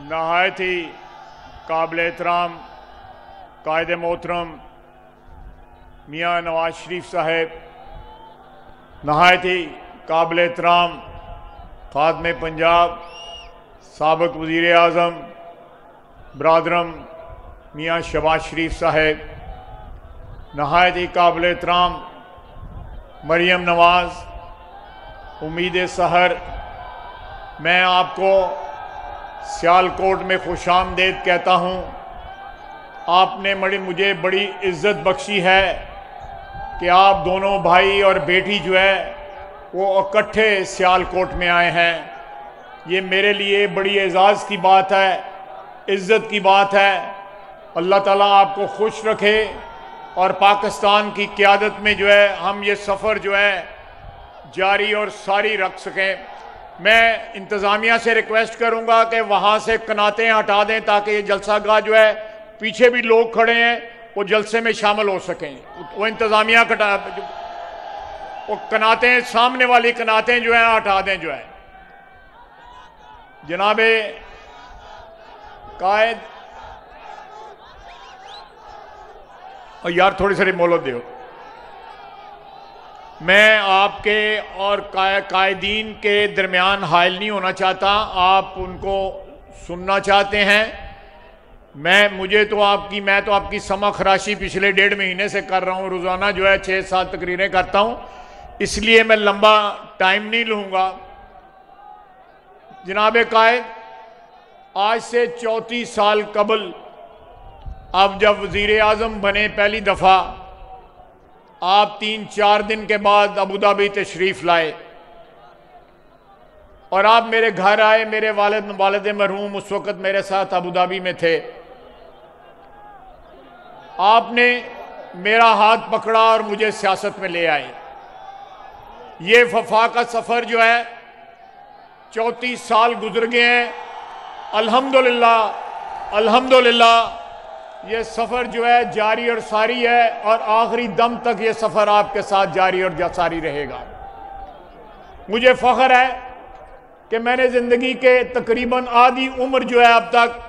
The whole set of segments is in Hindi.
नहायत ही काबिल एहतराम कायद मोहतरम मियाँ नवाज शरीफ साहब, नहायत ही काबिल एहतराम खादम पंजाब साबिक़ वज़ीर आज़म बरादरम मियाँ शहबाज शरीफ साहब, नहायत ही काबिल एहतराम मरियम नवाज उम्मीद सहर, मैं आपको सियालकोट में खुशामदीद कहता हूँ। आपने मुझे बड़ी इज़्ज़त बख्शी है कि आप दोनों भाई और बेटी जो है वो इकट्ठे सियालकोट में आए हैं। ये मेरे लिए बड़ी एजाज़ की बात है, इज़्ज़त की बात है। अल्लाह ताला आपको खुश रखे और पाकिस्तान की क़यादत में जो है हम ये सफ़र जो है जारी और सारी रख सकें। मैं इंतज़ामिया से रिक्वेस्ट करूँगा कि वहाँ से कनातें हटा दें ताकि ये जलसा गाह जो है पीछे भी लोग खड़े हैं वो जलसे में शामिल हो सकें। वो इंतज़ामिया वो कनातें, सामने वाली कनातें जो हैं हटा दें। जो है जनाबे कायद और यार थोड़ी सारी मोहलत दो। मैं आपके और कायदीन के दरमियान हायल नहीं होना चाहता, आप उनको सुनना चाहते हैं। मैं तो आपकी समा खराशी पिछले 1.5 महीने से कर रहा हूँ, रोज़ाना जो है 6-7 तकरीरें करता हूँ, इसलिए मैं लंबा टाइम नहीं लूँगा। जनाब कायद, आज से 34 साल कबल अब जब वज़ीर आज़म बने पहली दफ़ा, आप 3-4 दिन के बाद अबू धाबी तशरीफ़ लाए और आप मेरे घर आए। मेरे वालिद मरहूम उस वक़्त मेरे साथ अबू धाबी में थे। आपने मेरा हाथ पकड़ा और मुझे सियासत में ले आए। ये वफा का सफ़र जो है 34 साल गुजर गए हैं। अल्हम्दुलिल्लाह अल्हम्दुलिल्लाह ये सफ़र जो है जारी और सारी है और आखिरी दम तक ये सफ़र आपके साथ जारी और सारी रहेगा। मुझे फ़ख्र है कि मैंने ज़िंदगी के तकरीबन आधी उम्र जो है अब तक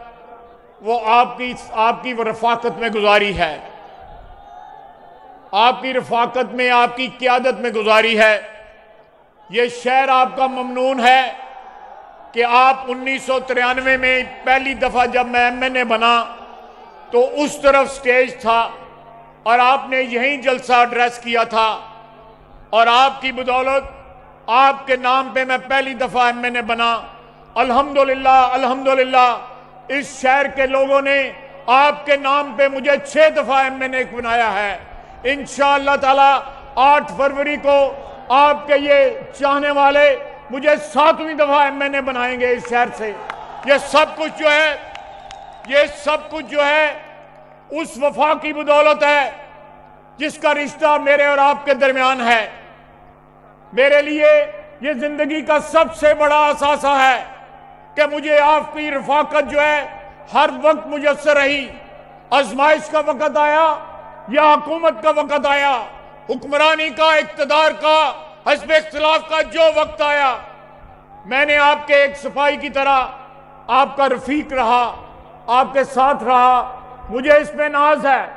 वो आपकी रफ़ाकत में गुजारी है, आपकी रफ़ाकत में, आपकी क़यादत में गुजारी है। ये शहर आपका ममनून है कि आप 1993 में पहली दफ़ा जब मैं MNA बना तो उस तरफ स्टेज था और आपने यहीं जलसा एड्रेस किया था और आपकी बदौलत, आपके नाम पे मैं पहली दफ़ा MNA बना। अल्हम्दुलिल्लाह अल्हम्दुलिल्लाह इस शहर के लोगों ने आपके नाम पे मुझे 6 दफ़ा MNA बनाया है। इंशाअल्लाह ताला 8 फरवरी को आपके ये चाहने वाले मुझे 7वीं दफ़ा MNA बनाएंगे इस शहर से। ये सब कुछ जो है उस वफा की बदौलत है जिसका रिश्ता मेरे और आपके दरमियान है। मेरे लिए ये जिंदगी का सबसे बड़ा असासा है कि मुझे आपकी रफाकत जो है हर वक्त मुयस्सर रही। आजमाइश का वक़्त आया या हुकूमत का वक़्त आया, हुक्मरानी का, इक़्तिदार का, हस्ब इख्तिलाफ का जो वक्त आया, मैंने आपके एक सिपाही की तरह आपका रफीक रहा, आपके साथ रहा। मुझे इस पे नाज है,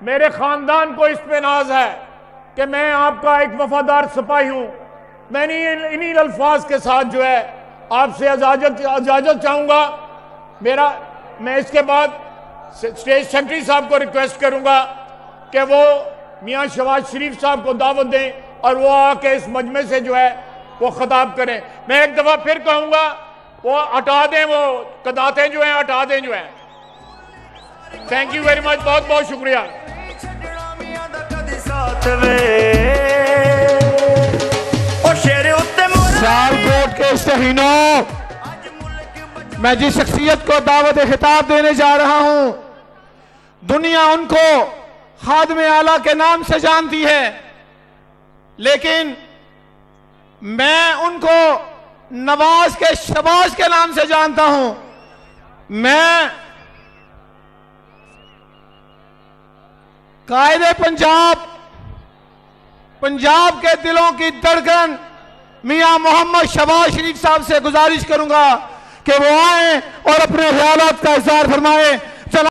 मेरे खानदान को इस पे नाज है कि मैं आपका एक वफादार सिपाही हूं। मैंने इन्हीं अल्फाज के साथ जो है आपसे इजाजत चाहूंगा। मैं इसके बाद स्टेज सेक्रेटरी साहब को रिक्वेस्ट करूंगा कि वो मियाँ शहबाज शरीफ साहब को दावत दें और वो आके इस मजमे से जो है वो खिताब करें। मैं एक दफा फिर कहूंगा वो हटा दें, वो कदातें जो हैं हटा दें जो है। थैंक यू वेरी मच, बहुत बहुत शुक्रिया। सियालकोट के शहीनों, मैं जिस शख्सियत को दावत खिताब देने जा रहा हूं, दुनिया उनको खादम आला के नाम से जानती है, लेकिन मैं उनको नवाज के शहबाज के नाम से जानता हूं। मैं कायदे पंजाब के दिलों की धड़कन मियां मोहम्मद शहबाज शरीफ साहब से गुजारिश करूंगा कि वो आए और अपने ख्यालात का इज़हार फरमाए।